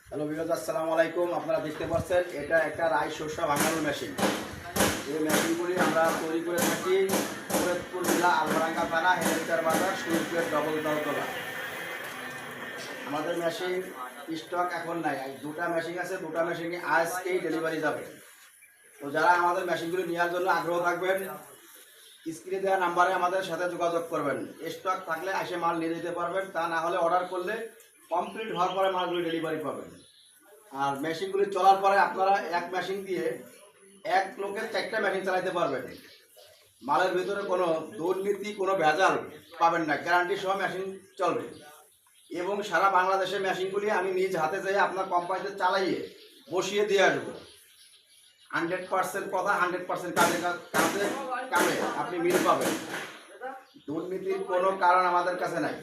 Hello viewers, আসসালামু আলাইকুম। আপনারা দেখতে পাচ্ছেন এটা একটা রাই শস্য ভাঙানোর মেশিন। এই মেশিনগুলি আমরা তৈরি করে থাকি ফরিদপুর জেলা আলমারাঙ্গা থানা হেলিকপ্টার বাজার সুইচগেট ডবল দরতলা। আমাদের মেশিন স্টক এখন নাই, দুটা মেশিন আছে, দুটা মেশিন আজকেই ডেলিভারি যাবে। তো যারা আমাদের মেশিনগুলি নেওয়ার জন্য আগ্রহ থাকবেন, স্ক্রিনে দেওয়া নাম্বারে আমাদের সাথে যোগাযোগ করবেন। স্টক থাকলে এসে মাল নিয়ে যেতে পারবেন, তা না হলে অর্ডার করলে কমপ্লিট হওয়ার পরে মালগুলি ডেলিভারি পাবেন। আর মেশিনগুলি চলার পরে আপনারা এক মেশিন দিয়ে এক লোকের 4টা মেশিন চালাতে পারবেন। মালের ভিতরে কোনো দুর্নীতি, কোনো ভেজাল পাবেন না, গ্যারান্টি সহ মেশিন চলবে। এবং সারা বাংলাদেশে মেশিনগুলি আমি নিজ হাতে যেয়ে আপনার কোম্পানিতে চালাইয়ে বসিয়ে দিয়ে আসবো। 100% কথা, 100% কাজে কাজে কামে আপনি মিল পাবেন। দুর্নীতির কোনো কারণ আমাদের কাছে নাই।